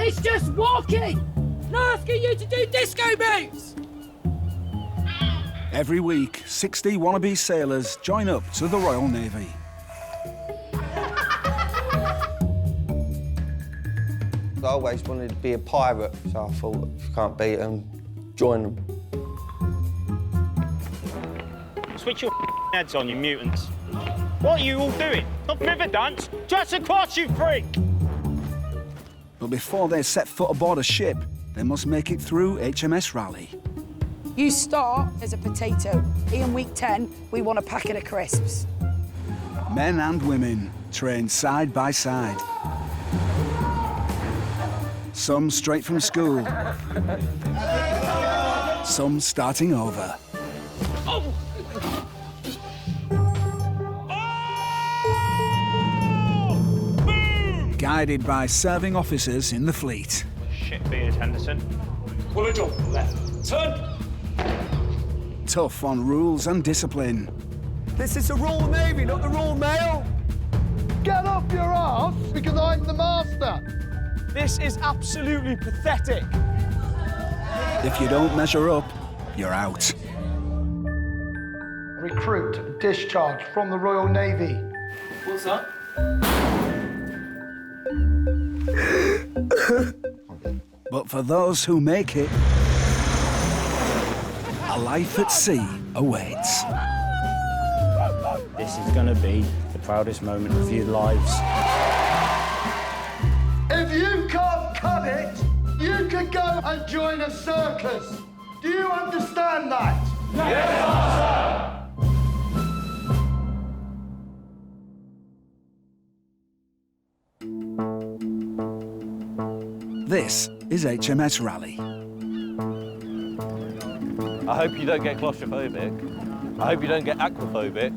It's just walking! Not asking you to do disco moves! Every week, 60 wannabe sailors join up to the Royal Navy. I always wanted to be a pirate, so I thought, if you can't beat them, join them. Switch your heads on, you mutants. What are you all doing? Not river dance, just across, you freak! But before they set foot aboard a ship, they must make it through HMS Raleigh. You start as a potato. In week 10, we want a packet of crisps. Men and women train side by side. Some straight from school. Some starting over. Oh! Guided by serving officers in the fleet. Shit beard, Henderson. Pull it up, left. Turn! Tough on rules and discipline. This is the Royal Navy, not the Royal Mail. Get off your arse, because I'm the master. This is absolutely pathetic. If you don't measure up, you're out. Recruit discharged from the Royal Navy. What's that? But for those who make it, a life at sea awaits. This is gonna be the proudest moment of your lives. If you can't cut it, you can go and join a circus. Do you understand that? Yes, sir. This is HMS Raleigh. I hope you don't get claustrophobic. I hope you don't get aquaphobic.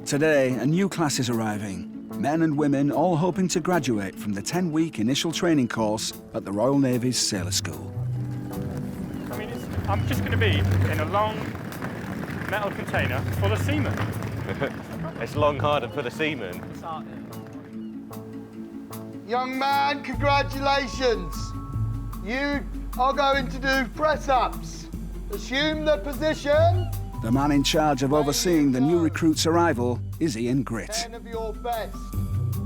Today, a new class is arriving. Men and women all hoping to graduate from the 10-week initial training course at the Royal Navy's Sailor School. I mean, I'm just gonna be in a long metal container full of semen. It's long, hard, and for the seamen. Young man, congratulations. You are going to do press-ups. Assume the position. The man in charge of overseeing the new recruits' arrival is Ian Grit. 10 of your best.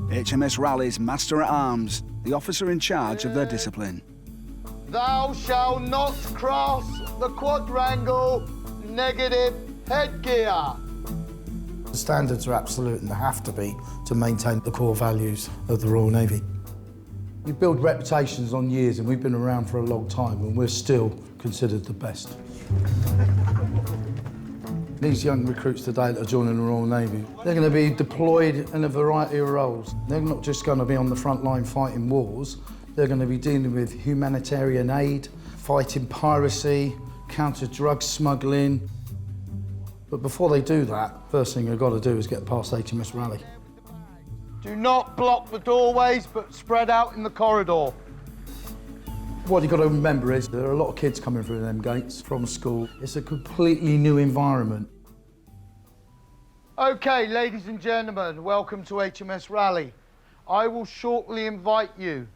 HMS Raleigh's Master-at-Arms, the officer in charge of their discipline. Thou shalt not cross the quadrangle negative headgear. The standards are absolute and they have to be to maintain the core values of the Royal Navy. You build reputations on years, and we've been around for a long time, and we're still considered the best. These young recruits today that are joining the Royal Navy, they're going to be deployed in a variety of roles. They're not just going to be on the front line fighting wars, they're going to be dealing with humanitarian aid, fighting piracy, counter-drug smuggling. But before they do that, first thing they've got to do is get past HMS Raleigh. Do not block the doorways, but spread out in the corridor. What you've got to remember is there are a lot of kids coming through them gates from school. It's a completely new environment. OK, ladies and gentlemen, welcome to HMS Raleigh. I will shortly invite you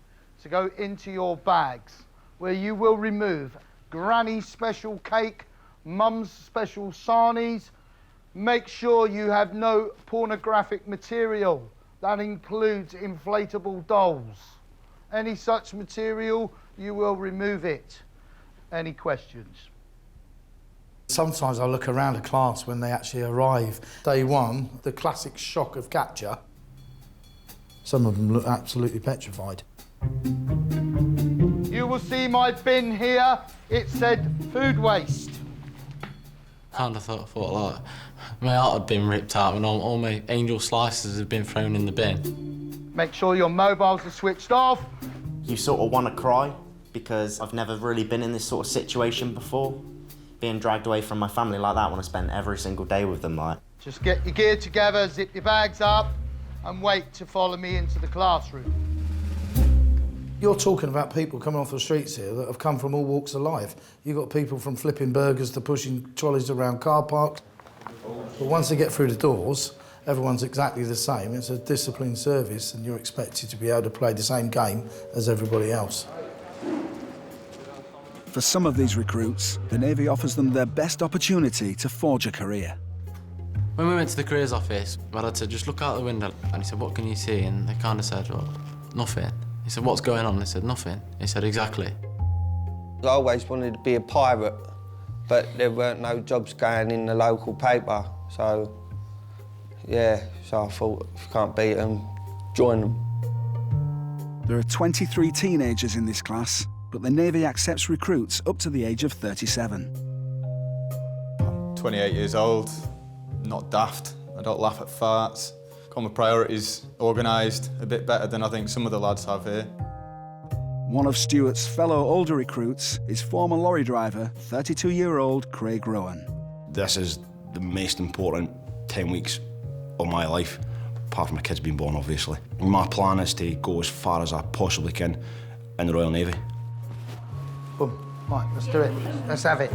to go into your bags, where you will remove Granny's special cake, Mum's special sarnies. Make sure you have no pornographic material. That includes inflatable dolls. Any such material, you will remove it. Any questions? Sometimes I look around a class when they actually arrive. Day one, the classic shock of capture. Some of them look absolutely petrified. You will see my bin here. It said food waste. Kind of thought like, my heart had been ripped out and all my angel slices had been thrown in the bin. Make sure your mobiles are switched off. You sort of want to cry because I've never really been in this sort of situation before. Being dragged away from my family like that when I spent every single day with them, like. Just get your gear together, zip your bags up, and wait to follow me into the classroom. You're talking about people coming off the streets here that have come from all walks of life. You've got people from flipping burgers to pushing trolleys around car parks. But once they get through the doors Everyone's exactly the same. It's a disciplined service and you're expected to be able to play the same game as everybody else. For some of these recruits, the Navy offers them their best opportunity to forge a career. When we went to the careers office, my dad said, just look out the window. And he said, what can you see? And they kind of said, well, nothing. He said, what's going on? They said, nothing. He said, exactly. I always wanted to be a pirate, but there weren't no jobs going in the local paper. So, yeah, so I thought, if you can't beat them, join them. There are 23 teenagers in this class, but the Navy accepts recruits up to the age of 37. I'm 28 years old, not daft. I don't laugh at farts. Got my priorities organised a bit better than I think some of the lads have here. One of Stuart's fellow older recruits is former lorry driver, 32-year-old Craig Rowan. This is the most important 10 weeks of my life, apart from my kids being born, obviously. My plan is to go as far as I possibly can in the Royal Navy. Boom. Right, let's do it. Let's have it.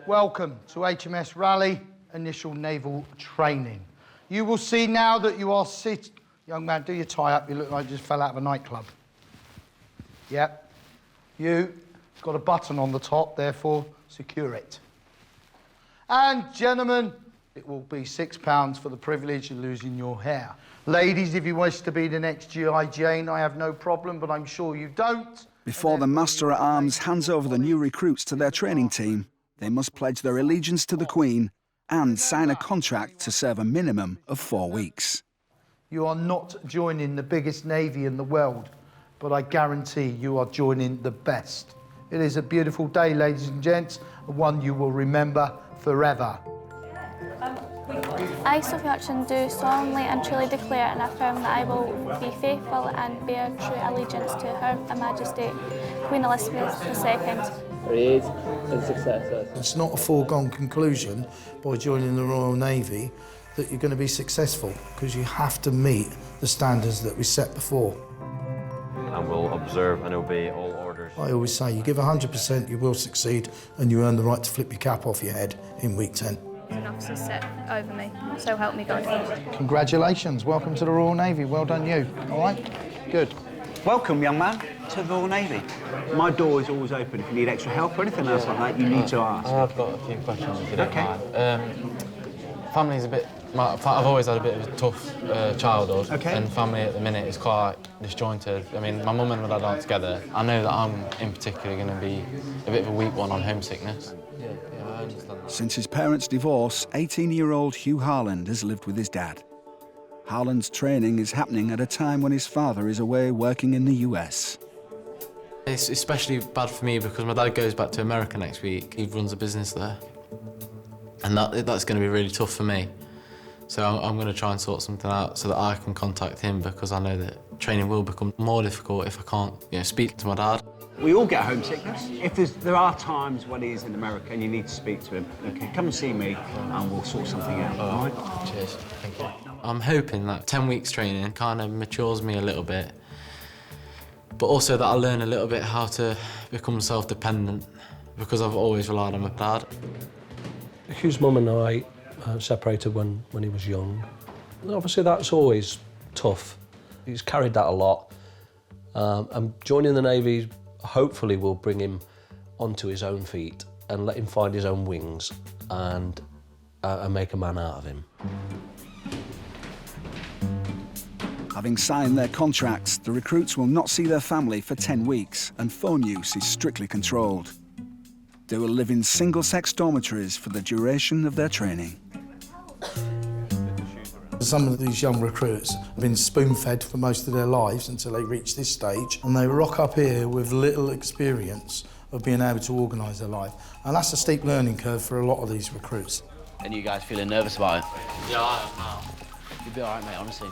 Welcome to HMS Raleigh Initial Naval Training. You will see now that you are Young man, do your tie up. You look like you just fell out of a nightclub. Yep. It's got a button on the top, therefore secure it. And gentlemen, it will be £6 for the privilege of losing your hair. Ladies, if you wish to be the next G.I. Jane, I have no problem, but I'm sure you don't. Before the Master-at-Arms hands over the new recruits to their training team, they must pledge their allegiance to the Queen and sign a contract to serve a minimum of 4 weeks. You are not joining the biggest navy in the world, but I guarantee you are joining the best. It is a beautiful day, ladies and gents, and one you will remember forever. I, Sophie Hutchin, do solemnly and truly declare and affirm that I will be faithful and bear true allegiance to Her Majesty Queen Elizabeth II. Create and successors. It's not a foregone conclusion by joining the Royal Navy that you're going to be successful, because you have to meet the standards that we set before. And will observe and obey all orders. I always say, you give 100%, you will succeed, and you earn the right to flip your cap off your head in week 10. An officer set over me, so help me God. Congratulations, welcome to the Royal Navy. Well done you, all right? Good. Welcome, young man, to the Royal Navy. My door is always open. If you need extra help or anything else like that, you need to ask. I've got a few questions, if you don't mind. Family's a bit... I've always had a bit of a tough childhood, and family at the minute is quite disjointed. I mean, my mum and my dad aren't together. I know that I'm, in particular, going to be a bit of a weak one on homesickness. Yeah, I understand that. Since his parents' divorce, 18-year-old Hugh Harland has lived with his dad. Harland's training is happening at a time when his father is away working in the US. It's especially bad for me because my dad goes back to America next week. He runs a business there. And that's going to be really tough for me. So I'm going to try and sort something out so that I can contact him, because I know that training will become more difficult if I can't, speak to my dad. We all get homesickness. If there are times when he's in America and you need to speak to him, OK, come and see me and we'll sort something out, all right? Cheers, thank you. I'm hoping that 10 weeks training kind of matures me a little bit, but also that I learn a little bit how to become self-dependent, because I've always relied on my dad. Hugh's mum and I separated when he was young. And obviously that's always tough. He's carried that a lot. And joining the Navy hopefully will bring him onto his own feet and let him find his own wings and make a man out of him. Having signed their contracts, the recruits will not see their family for 10 weeks, and phone use is strictly controlled. They will live in single-sex dormitories for the duration of their training. Some of these young recruits have been spoon-fed for most of their lives until they reach this stage, and they rock up here with little experience of being able to organise their life. And that's a steep learning curve for a lot of these recruits. And you guys feeling nervous about it? Yeah, I am now. You'll be all right, mate, honestly.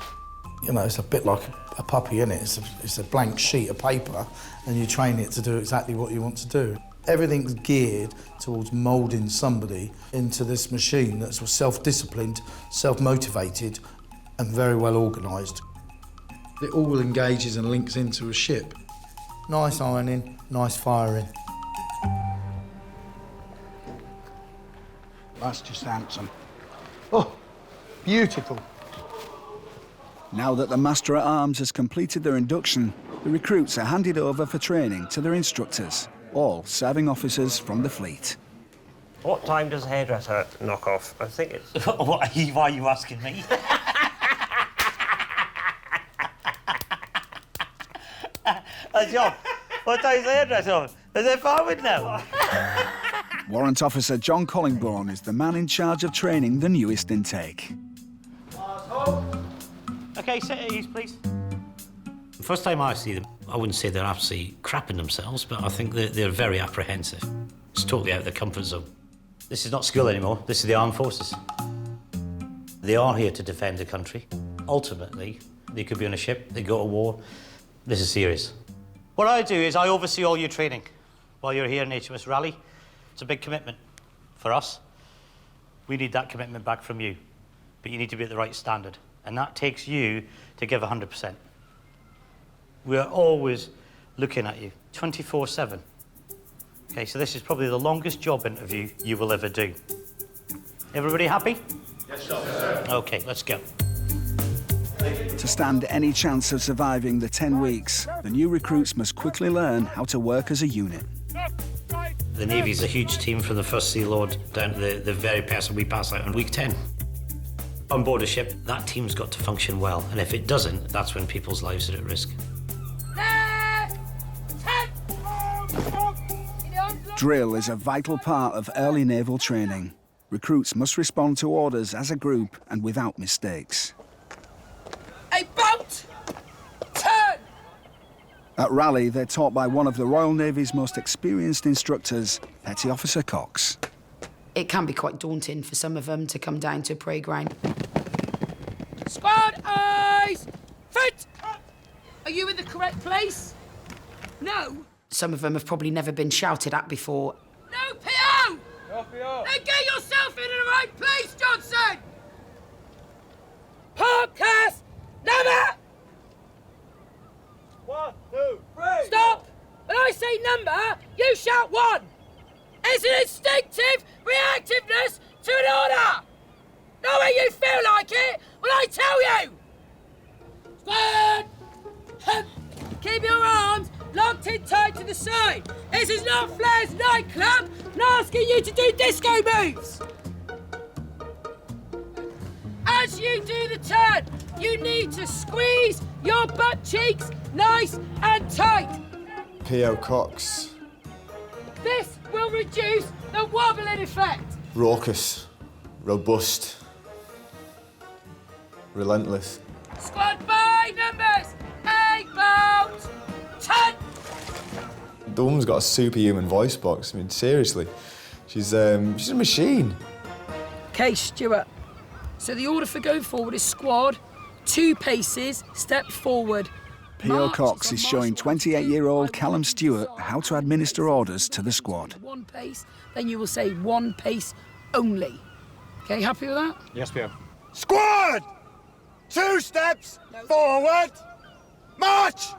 It's a bit like a puppy, isn't it? It's a blank sheet of paper, and you train it to do exactly what you want to do. Everything's geared towards moulding somebody into this machine that's self-disciplined, self-motivated, and very well organised. It all engages and links into a ship. Nice ironing, nice firing. That's just handsome. Oh, beautiful. Now that the Master at Arms has completed their induction, the recruits are handed over for training to their instructors, all serving officers from the fleet. What time does a hairdresser knock off? I think it's... Why are you asking me? John, what time's the hairdresser on? Is it forward now? Warrant Officer John Collingbourne is the man in charge of training the newest intake. OK, sit at ease, please. The first time I see them, I wouldn't say they're absolutely crapping themselves, but I think they're very apprehensive. It's totally out of their comfort zone. This is not school anymore, this is the armed forces. They are here to defend the country. Ultimately, they could be on a ship, they go to war. This is serious. What I do is I oversee all your training while you're here in HMS Raleigh. It's a big commitment for us. We need that commitment back from you, but you need to be at the right standard, and that takes you to give 100%. We're always looking at you, 24/7. Okay, so this is probably the longest job interview you will ever do. Everybody happy? Yes, sir. Okay, let's go. To stand any chance of surviving the 10 weeks, the new recruits must quickly learn how to work as a unit. The Navy's a huge team from the First Sea Lord down to the very person we pass out on week 10. On board a ship, that team's got to function well, and if it doesn't, that's when people's lives are at risk. Drill is a vital part of early naval training. Recruits must respond to orders as a group and without mistakes. A boat! Turn! At Raleigh, they're taught by one of the Royal Navy's most experienced instructors, Petty Officer Cox. It can be quite daunting for some of them to come down to a parade ground. Squad eyes! Fit! Are you in the correct place? No. Some of them have probably never been shouted at before. No PO! No PO! Then get yourself in the right place, Johnson! Podcast number! 1, 2, 3. Stop! When I say number, you shout 1. It's an instinctive reactiveness to an order! Not when you feel like it, when I tell you! Squad! Keep your arms locked in tight to the side. This is not Flair's nightclub. I'm not asking you to do disco moves. As you do the turn, you need to squeeze your butt cheeks nice and tight. P.O. Cox. This will reduce the wobbling effect. Raucous. Robust. Relentless. Squad by numbers. A boat. 10. The woman's got a superhuman voice box. I mean, seriously. She's a machine. OK, Stuart. So the order for going forward is squad, 2 paces, step forward. P.O. Cox is showing 28-year-old Callum Stewart how to administer orders to the squad. 1 pace, then you will say 1 pace only. OK, happy with that? Yes, P.O. Squad! 2 steps forward. March!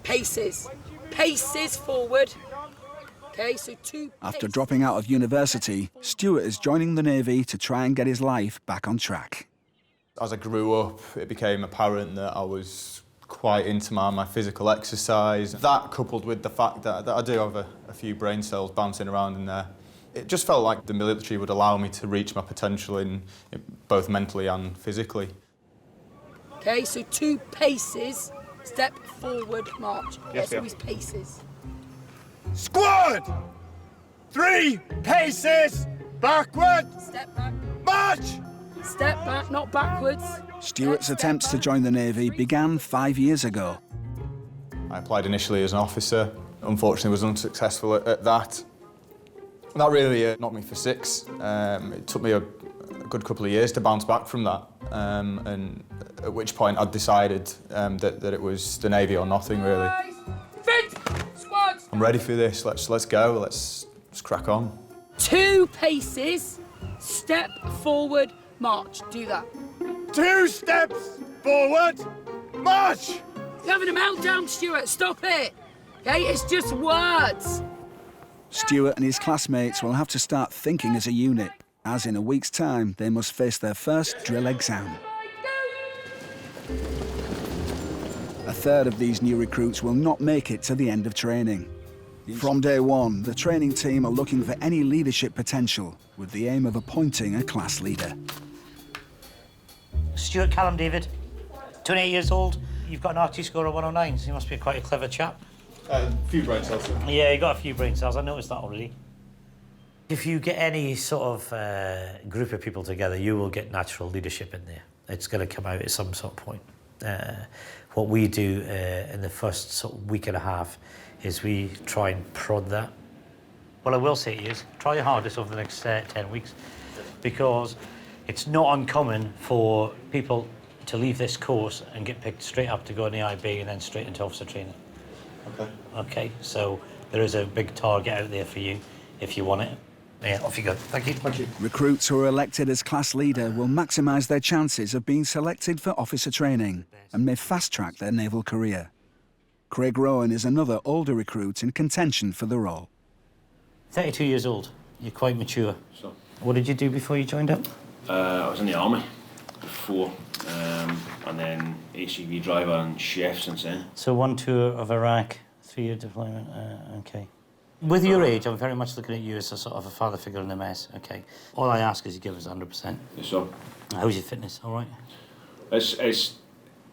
Paces. Paces forward. OK, so 2 After dropping out of university, Stewart is joining the Navy to try and get his life back on track. As I grew up, it became apparent that I was quite into my physical exercise. That, coupled with the fact that I do have a few brain cells bouncing around in there, it just felt like the military would allow me to reach my potential in both mentally and physically. OK, so 2 paces, step forward, march. Yes, so always paces. Squad! 3 paces backward. Step back. March! Step back, not backwards. Stewart's attempts to join the Navy began 5 years ago. I applied initially as an officer. Unfortunately, was unsuccessful at that. That really knocked me for 6. It took me a good couple of years to bounce back from that, and at which point I'd decided that it was the Navy or nothing, really. Fit! Squads! I'm ready for this. Let's go. Let's crack on. 2 paces, step forward, march. Do that. 2 steps forward. March! You're having a meltdown, Stuart. Stop it. OK, it's just words. Stuart and his classmates will have to start thinking as a unit, as in a week's time they must face their first drill exam. A third of these new recruits will not make it to the end of training. From day one, the training team are looking for any leadership potential with the aim of appointing a class leader. Stuart Callum David, 28 years old. You've got an RT score of 109, so you must be quite a clever chap. A few brain cells. Yeah, you got a few brain cells. I noticed that already. If you get any sort of group of people together, you will get natural leadership in there. It's going to come out at some sort of point. What we do in the first sort of week and a half is we try and prod that. What I will say to you is try your hardest over the next 10 weeks, because it's not uncommon for people to leave this course and get picked straight up to go in the IB and then straight into officer training. Okay. Okay, so there is a big target out there for you if you want it. Yeah, off you go. Thank you. Thank you. Recruits who are elected as class leader will maximise their chances of being selected for officer training and may fast-track their naval career. Craig Rowan is another older recruit in contention for the role. 32 years old. You're quite mature. So, what did you do before you joined up? I was in the army before, and then HGV driver and chef since then. So 1 tour of Iraq, 3-year deployment, okay. With your age, I'm very much looking at you as a sort of a father figure in the mess, okay. All I ask is you give us 100%. Yes, sir. How's your fitness, all right?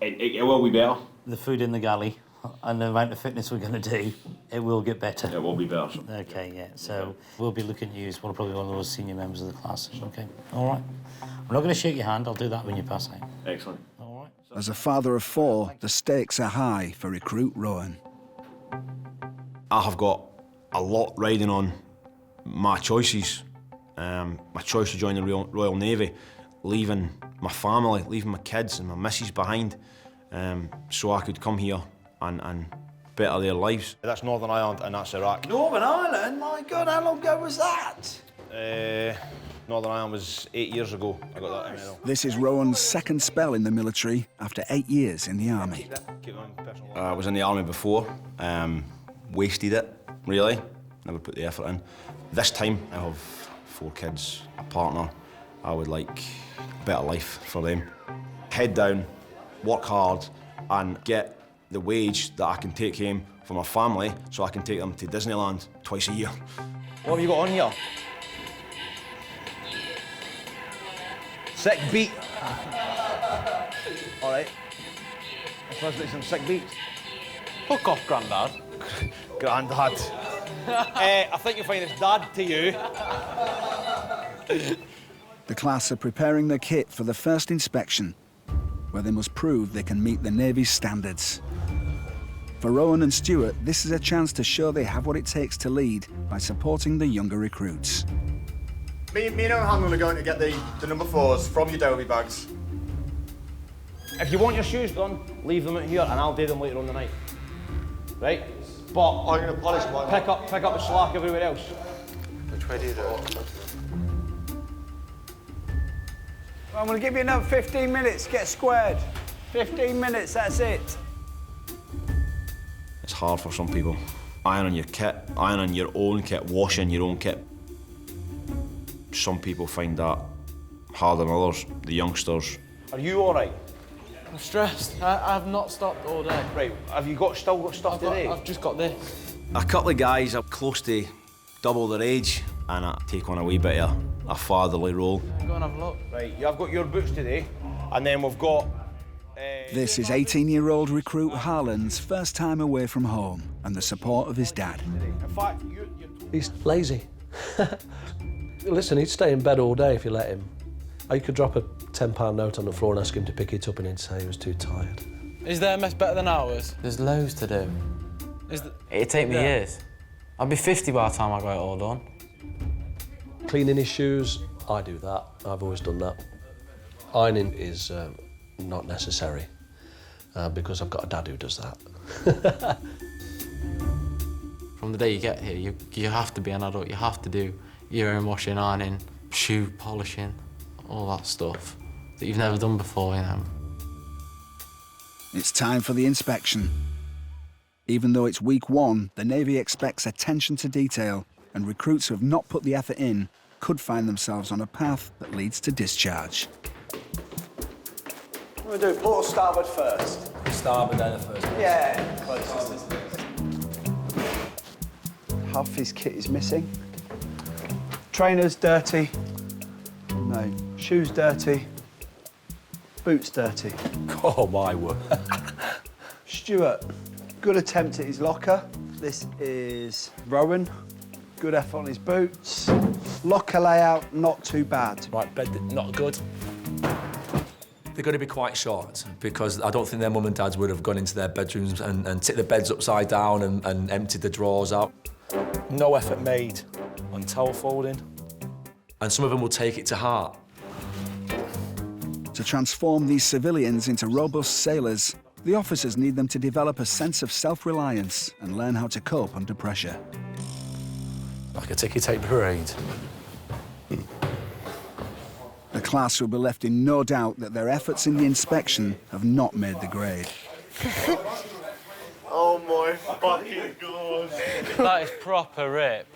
It will be better. The food in the galley and the amount of fitness we're going to do, it will get better. It will be better. Sir. Okay, yeah, so we'll be looking at you as probably one of those senior members of the class, okay? All right. I'm not going to shake your hand, I'll do that when you pass out. Excellent. All right. As a father of 4, the stakes are high for recruit Rowan. I have got a lot riding on my choices. My choice to join the Royal Navy, leaving my family, leaving my kids and my missus behind, so I could come here and better their lives. That's Northern Ireland and that's Iraq. Northern Ireland? My God, how long ago was that? Northern Ireland was 8 years ago. I got that medal. This is Rowan's second spell in the military after 8 years in the army. I was in the army before, wasted it, really. Never put the effort in. This time, I have 4 kids, a partner. I would like a better life for them. Head down, work hard, and get the wage that I can take home for my family so I can take them to Disneyland twice a year. What have you got on here? Sick beat. All right. Let's do some sick beats. Fuck off, Grandad. Grandad. I think you'll find it's Dad to you. The class are preparing their kit for the first inspection, where they must prove they can meet the Navy's standards. For Rowan and Stuart, this is a chance to show they have what it takes to lead by supporting the younger recruits. Me and Harland are going to get the number 4s from your Derby bags. If you want your shoes done, leave them out here and I'll do them later on the night. Right? But I'm going to polish mine. pick up the slack everywhere else. Which way do you do it? I'm going to give you another 15 minutes, get squared. 15 minutes, that's it. It's hard for some people. Ironing your kit, ironing your own kit, washing your own kit. Some people find that harder than others, the youngsters. Are you all right? I'm stressed. I've not stopped all day. Right, have you still got stuff today? I've just got this. A couple of guys are close to double their age and I take on a wee bit of a fatherly role. Go and have a look. Right, I've got your boots today, and then we've got... This is 18-year-old recruit Harland's first time away from home and the support of his dad. In fact, He's lazy. Listen, he'd stay in bed all day if you let him. You could drop a £10 note on the floor and ask him to pick it up and he'd say he was too tired. Is their mess better than ours? There's loads to do. It'd take me years. I'd be 50 by the time I got it all done. Cleaning his shoes, I do that. I've always done that. Ironing is not necessary because I've got a dad who does that. From the day you get here, you have to be an adult. You have to do your own washing, ironing, shoe polishing, all that stuff that you've never done before, you know. It's time for the inspection. Even though it's week 1, the Navy expects attention to detail and recruits who have not put the effort in could find themselves on a path that leads to discharge. What do we do? Port or starboard first? Starboard then the first. Yeah, closest. Half his kit is missing. Trainers dirty. No. Shoes dirty. Boots dirty. Oh, my word. Stuart, good attempt at his locker. This is Rowan. Good effort on his boots. Locker layout, not too bad. Right, bed, not good. They're going to be quite short because I don't think their mum and dads would have gone into their bedrooms and tipped the beds upside down and emptied the drawers out. No effort made on towel folding. And some of them will take it to heart. To transform these civilians into robust sailors, the officers need them to develop a sense of self-reliance and learn how to cope under pressure. Like a ticky-tape parade. The class will be left in no doubt that their efforts in the inspection have not made the grade. Oh my fucking God. That is proper rip.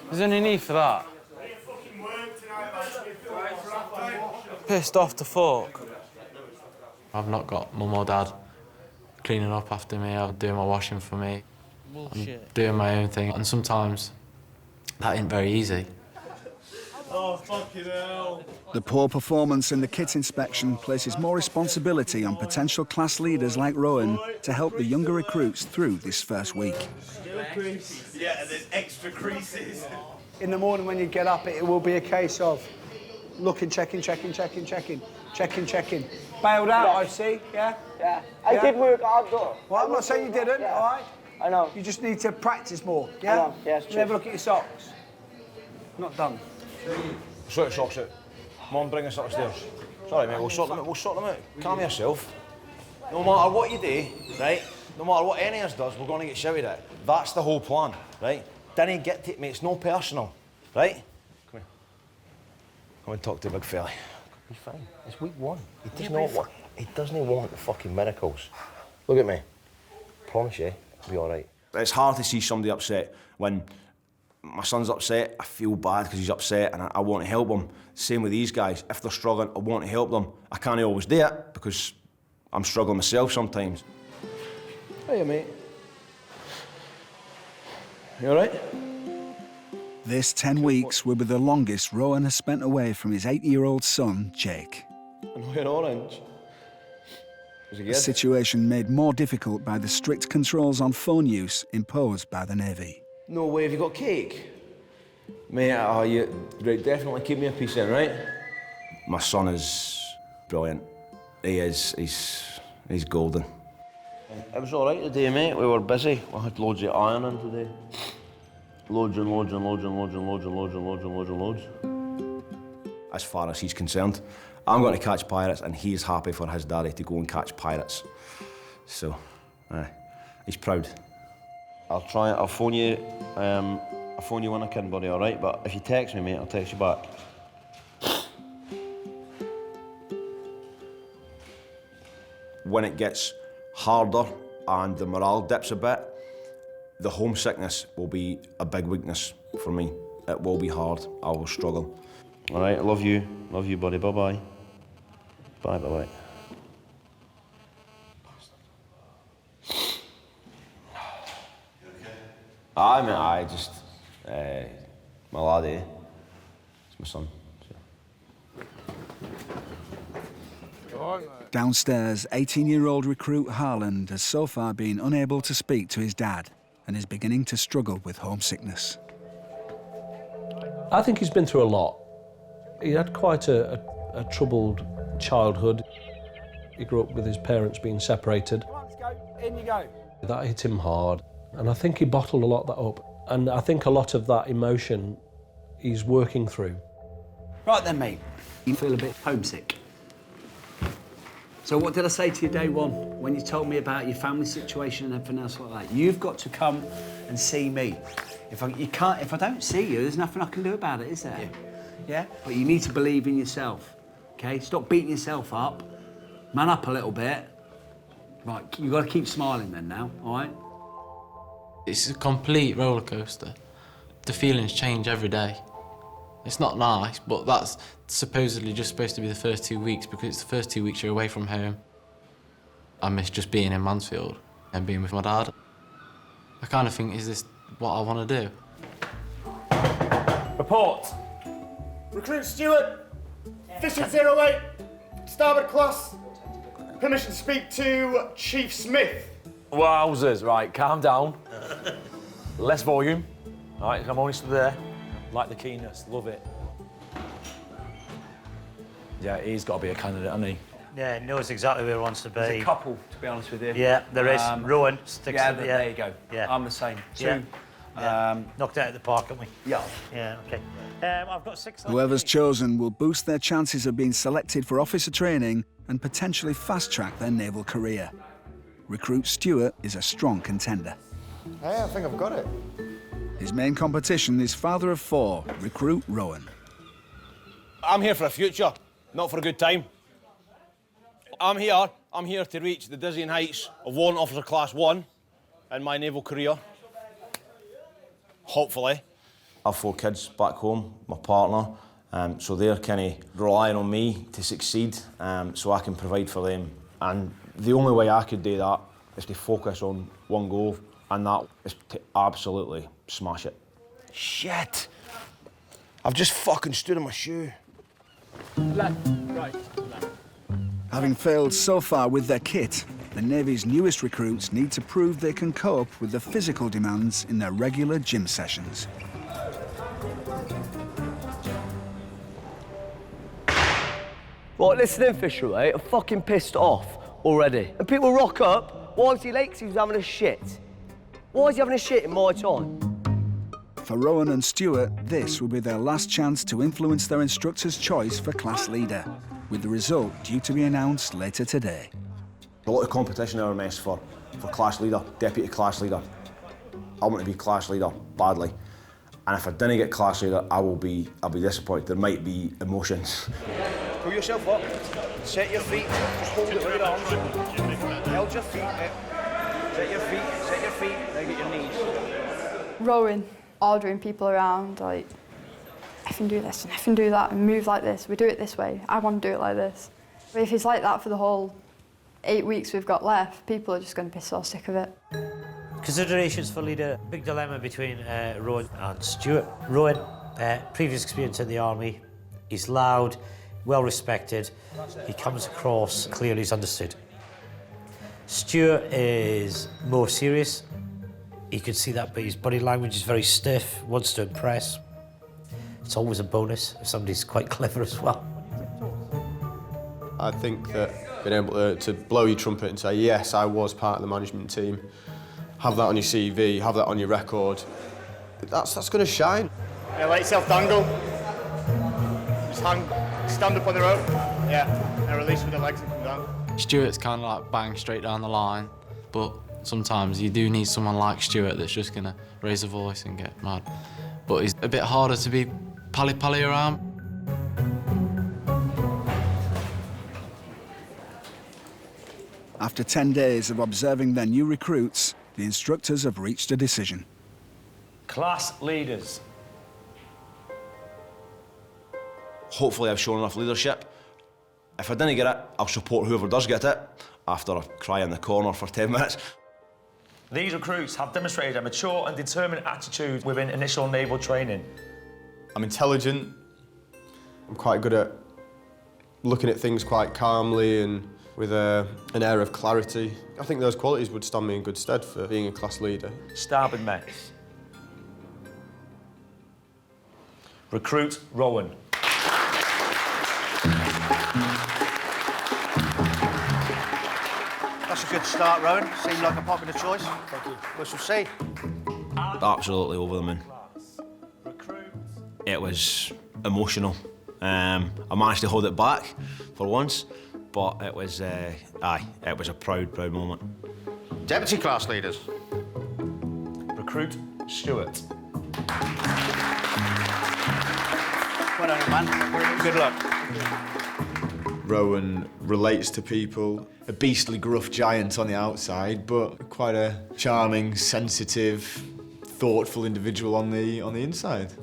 There's any need for that. Pissed off to fuck. I've not got mum or dad cleaning up after me or doing my washing for me. Bullshit. I'm doing my own thing, and sometimes that ain't very easy. Oh, fucking hell. The poor performance in the kit inspection places more responsibility on potential class leaders like Rowan to help the younger recruits through this first week. Still a crease. Yeah, and there's extra creases. In the morning when you get up, it will be a case of looking, checking. Bailed out, I see, yeah? Yeah. I did work hard though. Well, I'm not saying you didn't, all right? I know. You just need to practice more, yeah? I know, yes, Let me have a look at your socks. Not done. Sort your socks out. Come on, bring us upstairs. Sorry, mate, we'll sort them out. Calm yourself. No matter what you do, right? No matter what any of us does, we're going to get shouted at. That's the whole plan, right? Didn't get it, mate. It's no personal, right? Come here. Come and talk to the big fella. He's fine. It's week one. He doesn't want the fucking miracles. Look at me. Promise you, it'll be all right. It's hard to see somebody upset. When my son's upset, I feel bad because he's upset and I want to help him. Same with these guys. If they're struggling, I want to help them. I can't always do it because I'm struggling myself sometimes. Hiya, mate. You all right? This 10 weeks will be the longest Rowan has spent away from his 8-year-old son, Jake. I know you're orange. Was it A good? situation made more difficult by the strict controls on phone use imposed by the Navy. No way, have you got cake? Mate, right, definitely keep me a piece in, right? My son is brilliant. He is, he's golden. It was all right today, mate. We were busy. We had loads of ironing today. Loads. As far as he's concerned, I'm going to catch pirates and he's happy for his daddy to go and catch pirates. So, he's proud. I'll try it. I'll phone you when I can, buddy, all right? But if you text me, mate, I'll text you back. When it gets harder and the morale dips a bit, the homesickness will be a big weakness for me. It will be hard. I will struggle. All right, I love you. Love you, buddy. Bye-bye. Bye-bye. I just, my laddie, it's my son. Downstairs, 18-year-old recruit Harland has so far been unable to speak to his dad and is beginning to struggle with homesickness. I think he's been through a lot. He had quite a troubled childhood. He grew up with his parents being separated. Come on, let's go. In you go. That hit him hard, and I think he bottled a lot of that up. And I think a lot of that emotion he's working through. Right then, mate. You feel a bit homesick. So what did I say to you day one when you told me about your family situation and everything else like that? You've got to come and see me. If I don't see you, there's nothing I can do about it, is there? Yeah? But you need to believe in yourself, okay? Stop beating yourself up. Man up a little bit. Right, you've got to keep smiling then now, all right? It's a complete roller coaster. The feelings change every day. It's not nice, but that's supposedly just supposed to be the first 2 weeks, because it's the first 2 weeks you're away from home. I miss just being in Mansfield and being with my dad. I kind of think, is this what I want to do? Report. Recruit Stewart, Fisher 08, starboard class. Permission to speak to Chief Smith. Wowzers, right, calm down. Less volume. Right, I'm only stood there. Like the keenness, love it. Yeah, he's got to be a candidate, hasn't he? Yeah, he knows exactly where he wants to be. There's a couple, to be honest with you. Yeah, there is. Rowan sticks to the... there you go. Yeah. I'm the same. Yeah. Two. Knocked out at the park, haven't we? Yeah. Yeah, OK. I've got 6... Whoever's chosen will boost their chances of being selected for officer training and potentially fast-track their naval career. Recruit Stewart is a strong contender. Hey, I think I've got it. His main competition is father of 4, recruit Rowan. I'm here for a future, not for a good time. I'm here to reach the dizzying heights of Warrant Officer Class 1 in my naval career. Hopefully. I have 4 kids back home, my partner, so they're kind of relying on me to succeed, so I can provide for them. And the only way I could do that is to focus on one goal, and that is to absolutely smash it. Shit! I've just fucking stood on my shoe. Left, right, left. Having failed so far with their kit, the Navy's newest recruits need to prove they can cope with the physical demands in their regular gym sessions. Right, listen in, Fisher, eh? I'm fucking pissed off already. And people rock up. Why was he late? 'Cause he was having a shit. Why is he having a shit in my time? For Rowan and Stewart, this will be their last chance to influence their instructor's choice for class leader, with the result due to be announced later today. A lot of competition in our mess for class leader, deputy class leader. I want to be class leader badly. And if I didn't get class leader, I'll be disappointed. There might be emotions. Pull yourself up, set your feet, just hold it with your arms. Hold your feet, set your feet, now get your knees. Rowan, ordering people around, like, effing do this and effing do that and move like this, we do it this way, I want to do it like this. But if it's like that for the whole 8 weeks we've got left, people are just going to be so sick of it. Considerations for leader. Big dilemma between Rowan and Stewart. Rowan, previous experience in the army, he's loud, well respected, he comes across clearly, he's understood. Stewart is more serious. You could see that, but his body language is very stiff, wants to impress. It's always a bonus if somebody's quite clever as well. I think that being able to blow your trumpet and say, yes, I was part of the management team, have that on your CV, have that on your record, that's going to shine. Yeah, let yourself dangle. Just stand up on the rope. Yeah, and release with the legs and come down. Stuart's kind of like bang straight down the line, but sometimes you do need someone like Stewart that's just going to raise a voice and get mad. But he's a bit harder to be pally-pally around. After 10 days of observing their new recruits, the instructors have reached a decision. Class leaders. Hopefully I've shown enough leadership. If I didn't get it, I'll support whoever does get it after I cry in the corner for 10 minutes. These recruits have demonstrated a mature and determined attitude within initial naval training. I'm intelligent. I'm quite good at looking at things quite calmly and with an air of clarity. I think those qualities would stand me in good stead for being a class leader. Starboard mess. Recruit Rowan. That's a good start, Rowan. Seemed like a popular choice. Thank you. We shall see. Absolutely over the moon. It was emotional. I managed to hold it back for once, but it was, it was a proud moment. Deputy class leaders. Recruit Stewart. Well done, man. Good luck. Rowan relates to people, a beastly gruff giant on the outside, but quite a charming, sensitive, thoughtful individual on the inside.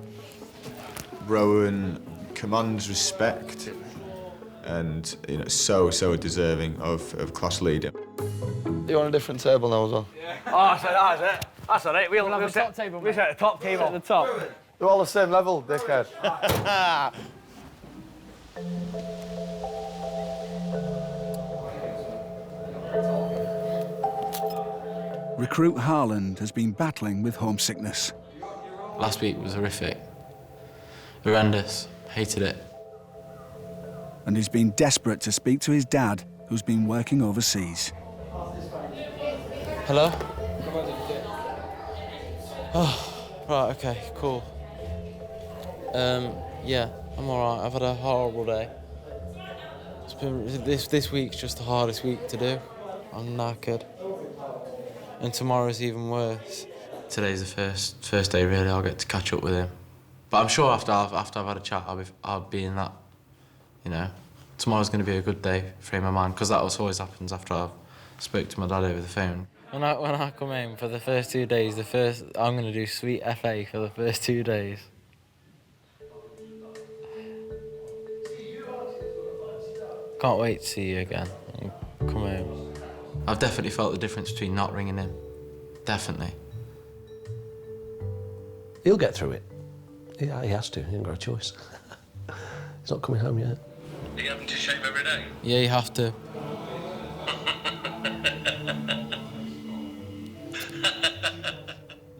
Rowan commands respect and, you know, so deserving of class leader. You want a different table now as well? Oh, that's it. That's all right. We'll set the top table. At the top. They're all the same level, dickhead. Recruit Harland has been battling with homesickness. Last week was horrific. Horrendous. Hated it. And he's been desperate to speak to his dad, who's been working overseas. Hello? Oh, right, okay, cool. Yeah, I'm all right. I've had a horrible day. It's been, this week's just the hardest week to do. I'm knackered. And tomorrow's even worse. Today's the first day, really, I'll get to catch up with him. But I'm sure after I've had a chat, I'll be in that, you know. Tomorrow's going to be a good day, frame of mind, because that always happens after I've spoke to my dad over the phone. When I come home for the first 2 days, I'm going to do sweet FA for the first 2 days. Can't wait to see you again and come home. I've definitely felt the difference between not ringing him. Definitely. He'll get through it. Yeah, he has to. He hasn't got a choice. He's not coming home yet. Are you having to shave every day? Yeah, you have to.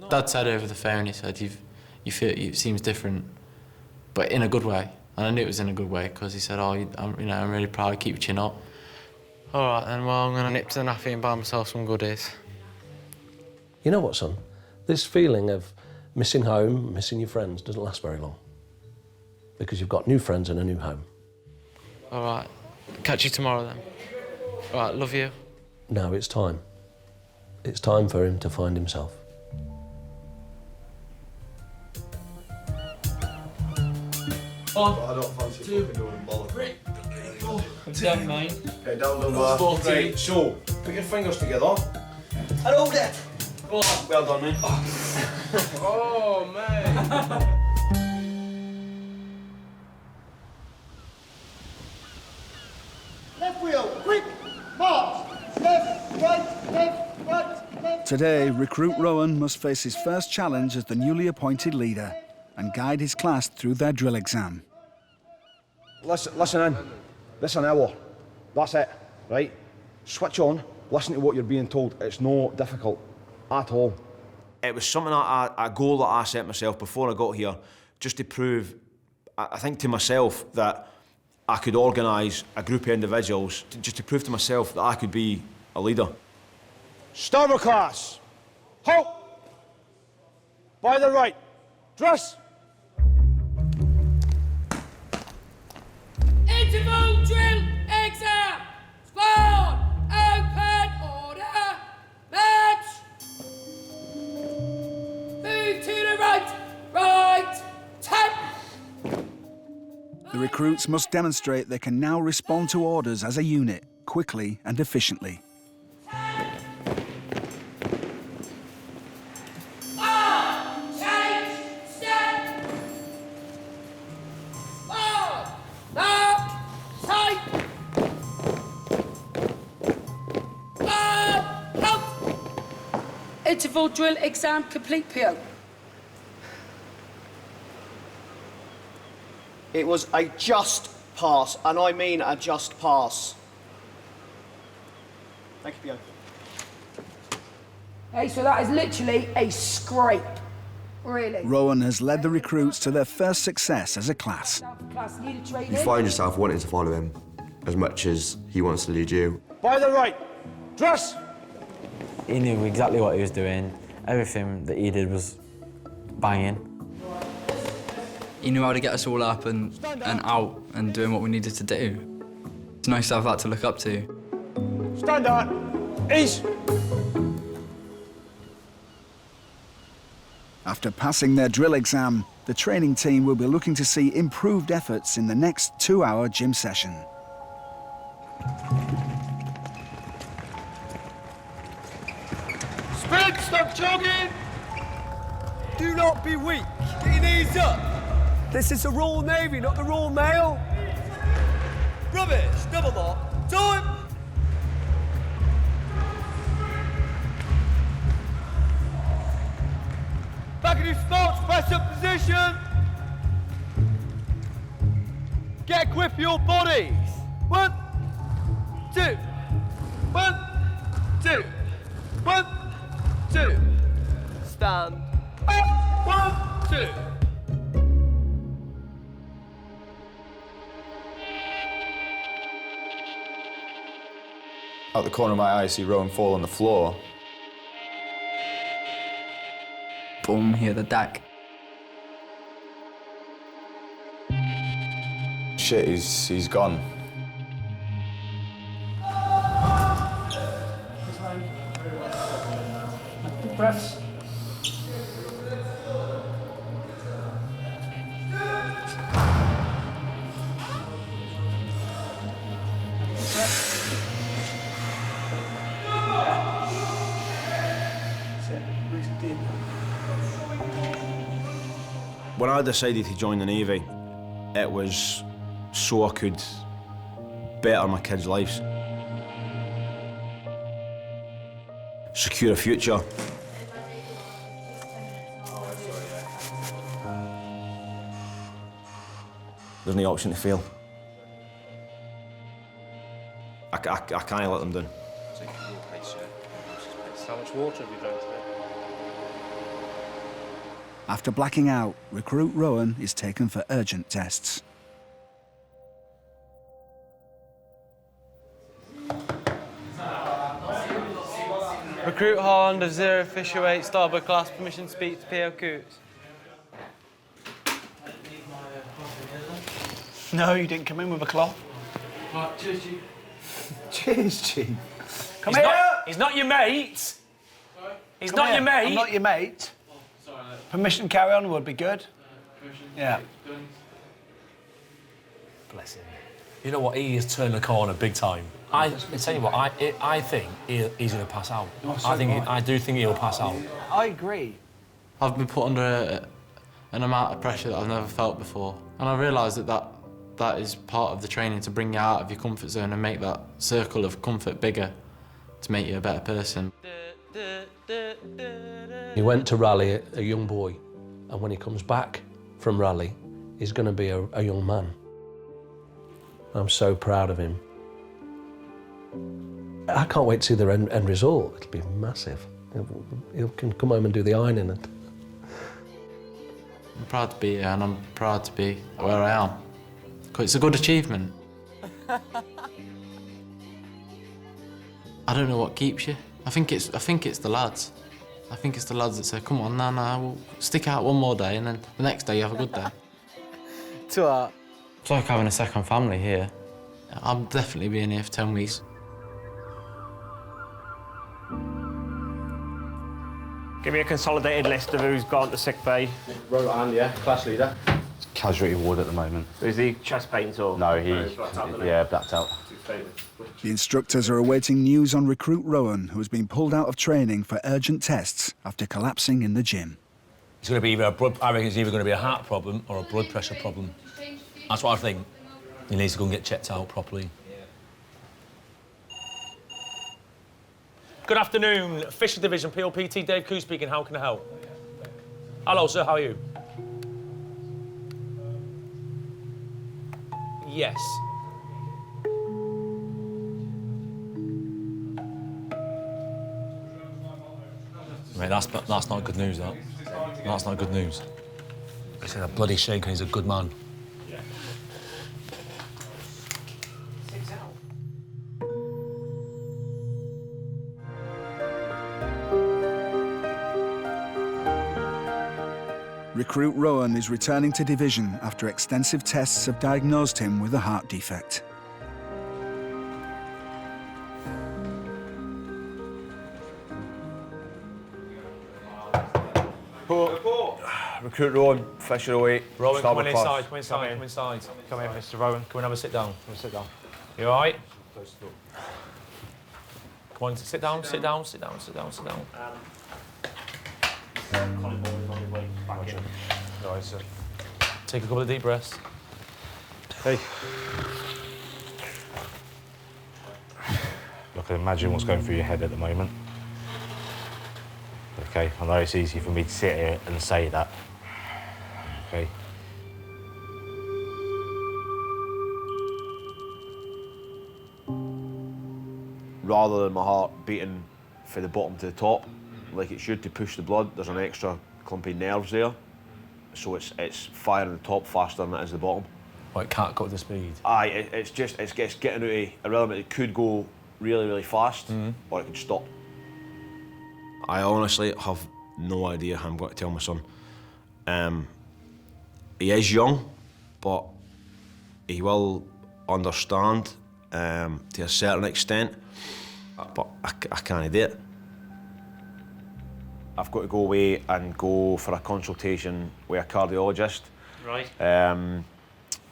Dad said over the phone, he said, you feel it seems different, but in a good way. And I knew it was in a good way because he said, I'm really proud. Keep your chin up. All right then. Well, I'm going to nip to the naffy and buy myself some goodies. You know what, son? This feeling of missing home, missing your friends, doesn't last very long. Because you've got new friends and a new home. All right. Catch you tomorrow then. All right, love you. Now it's time. It's time for him to find himself. I don't fancy fucking doing bollocks. 3, 4, 10, 9. Okay, down number 14. Right, so, put your fingers together. And hold it. Go on. Well done, mate. Oh, man. Left wheel, quick, march. Left, right. Today, recruit Rowan must face his first challenge as the newly appointed leader and guide his class through their drill exam. Listen in. This an hour. That's it, right? Switch on, listen to what you're being told. It's no difficult at all. It was something, a goal that I set myself before I got here, just to prove, I think to myself, that I could organise a group of individuals, just to prove to myself that I could be a leader. Starboard class, halt! By the right, dress! Interval drill exam! Squad! Open order! Match! Move to the right! Right! 10! The recruits must demonstrate they can now respond to orders as a unit, quickly and efficiently. Interval drill exam complete, PO. It was a just pass, and I mean a just pass. Thank you, PO. Hey, so that is literally a scrape. Really. Rowan has led the recruits to their first success as a class. You find yourself wanting to follow him as much as he wants to lead you. By the right, dress! He knew exactly what he was doing. Everything that he did was banging. He knew how to get us all up and out and doing what we needed to do. It's nice to have that to look up to. Stand on, ease! After passing their drill exam, the training team will be looking to see improved efforts in the next 2-hour gym session. Fred, stop jogging! Do not be weak. Get your knees up. This is the Royal Navy, not the Royal Mail. Rubbish, double mark. Time! Back in your spots, press up position. Get a grip of your bodies. 1, 2. 1, 2. 1, 2. Stand. 1, 2. Out the corner of my eye, I see Rowan fall on the floor. Boom, hear the deck. Shit, he's gone. Breaths. When I decided to join the Navy, it was so I could better my kids' lives. Secure a future. There's no option to fail. I can't let them down. How much water have you drank today? After blacking out, recruit Rowan is taken for urgent tests. Recruit Harland of 0 Fisher 8, starboard class, permission to speak to PO Coots. No, you didn't come in with a cloth. Right, cheers, Chief. Cheers, Chief. Come He's here! He's not your mate. He's Come not here. your mate. I'm not your mate. Permission to carry on would be good. Yeah. Bless him. You know what? He is turning the corner big time. I tell you what. I think he's going to pass out. Oh, so I do think he'll pass out. I agree. I've been put under an amount of pressure that I've never felt before, and I realise that is part of the training, to bring you out of your comfort zone and make that circle of comfort bigger, to make you a better person. He went to Raleigh a young boy, and when he comes back from Raleigh, he's going to be a young man. I'm so proud of him. I can't wait to see the end result. It'll be massive. He can come home and do the ironing. I'm proud to be here, and I'm proud to be where I am. 'Cause it's a good achievement. I don't know what keeps you. I think it's the lads. I think it's the lads that say, come on, we'll stick out one more day, and then the next day you have a good day. It's like having a second family here. I'm definitely being here for 10 weeks. Give me a consolidated list of who's gone to sick bay. Rowan, yeah, class leader. Casualty ward at the moment. Is he chest pains or? No, blacked out. The instructors are awaiting news on recruit Rowan, who has been pulled out of training for urgent tests after collapsing in the gym. It's going to be I reckon it's either going to be a heart problem or a blood pressure problem. That's what I think. He needs to go and get checked out properly. Good afternoon, Fisher Division, PLPT, Dave Koo speaking. How can I help? Hello, sir, how are you? Yes. Mate, that's not good news, that. That's not good news. He's in a bloody shake and he's a good man. Recruit Rowan is returning to division after extensive tests have diagnosed him with a heart defect. Recruit Rowan, Fisher 08. Rowan, come on inside, come inside, come inside. Come in, Mr. Rowan. Come and have a sit down. Have a sit down. You all right? Come on, sit down, sit down, sit down, sit down, sit down. Right, sir. Take a couple of deep breaths. Hey. Look, I imagine what's going through your head at the moment. Okay, I know it's easy for me to sit here and say that. Okay. Rather than my heart beating from the bottom to the top, like it should to push the blood, there's an extra clumpy nerves there. So it's firing the top faster than it is the bottom. Oh, it can't go at the speed? Aye, it's getting out of a rhythm. It could go really, really fast, or it could stop. I honestly have no idea how I'm going to tell my son. He is young, but he will understand to a certain extent, but I can't do it. I've got to go away and go for a consultation with a cardiologist. Right.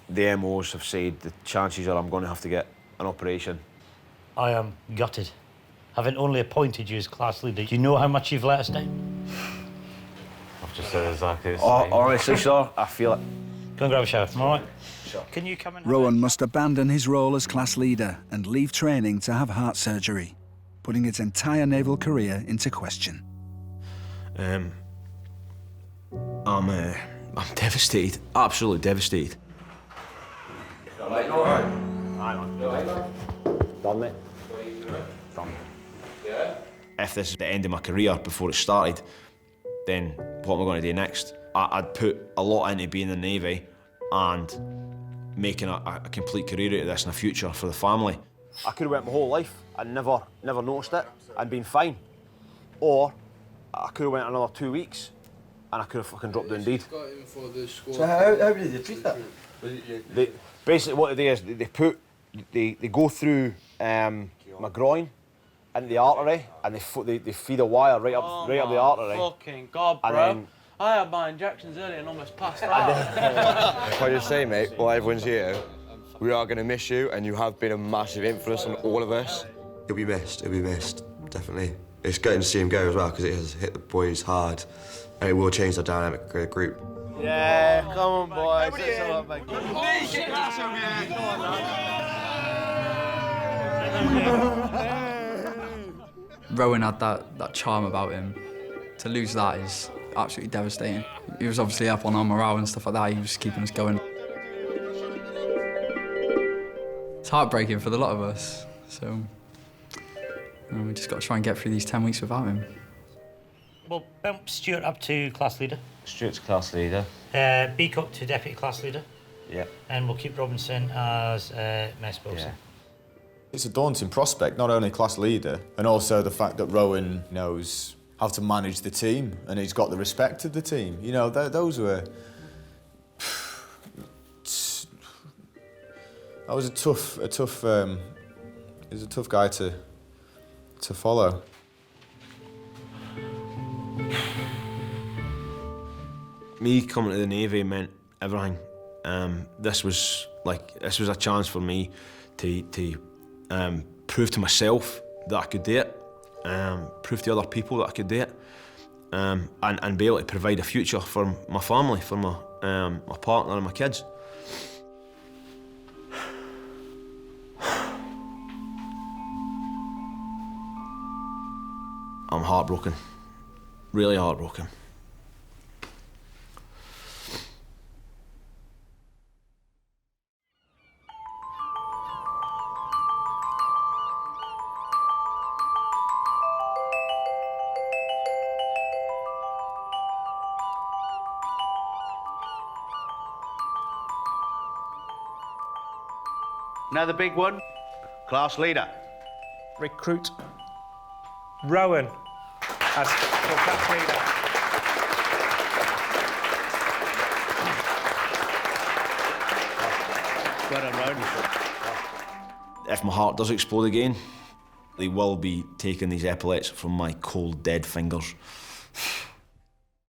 The MOs have said the chances are I'm going to have to get an operation. I am gutted. Having only appointed you as class leader, do you know how much you've let us down? I've just said exactly the same. Honestly, sir, I feel it. Go and grab a shower, all right? Sure. Can you come and... Rowan must abandon his role as class leader and leave training to have heart surgery, putting his entire naval career into question. I'm devastated, absolutely devastated. Mate, all right? Done, mate. Done. Yeah. If this is the end of my career before it started, then what am I going to do next? I'd put a lot into being in the Navy and making a complete career out of this in the future for the family. I could have went my whole life and never noticed it and been fine. Or I could have went another 2 weeks and I could have fucking dropped down dead. So how did you treat that? Basically what they do is they go through my groin into the artery and they feed a wire right up the artery. Fucking God, bro. And I had my injections earlier and almost passed out. If I just say, mate, while everyone's here, we are going to miss you, and you have been a massive influence on all of us. He'll be missed, definitely. It's gutting to see him go as well, because it has hit the boys hard, and it will change the dynamic of the group. Yeah, come on, boys. Rowan had that charm about him. To lose that is absolutely devastating. He was obviously up on our morale and stuff like that. He was keeping us going. It's heartbreaking for the lot of us. So we just got to try and get through these 10 weeks without him. Well, bump Stuart up to class leader. Stuart's class leader. Beak up to deputy class leader. Yeah. And we'll keep Robinson as mess bosun. Yeah. It's a daunting prospect, not only class leader, and also the fact that Rowan knows how to manage the team, and he's got the respect of the team. You know, those were... That was a tough guy to follow. Me coming to the Navy meant everything. This was a chance for me to prove to myself that I could do it, prove to other people that I could do it, and be able to provide a future for my family, for my partner and my kids. I'm heartbroken, really heartbroken. Now the big one, class leader. Recruit Rowan as your class leader. Well done, Rowan. If my heart does explode again, they will be taking these epaulets from my cold, dead fingers.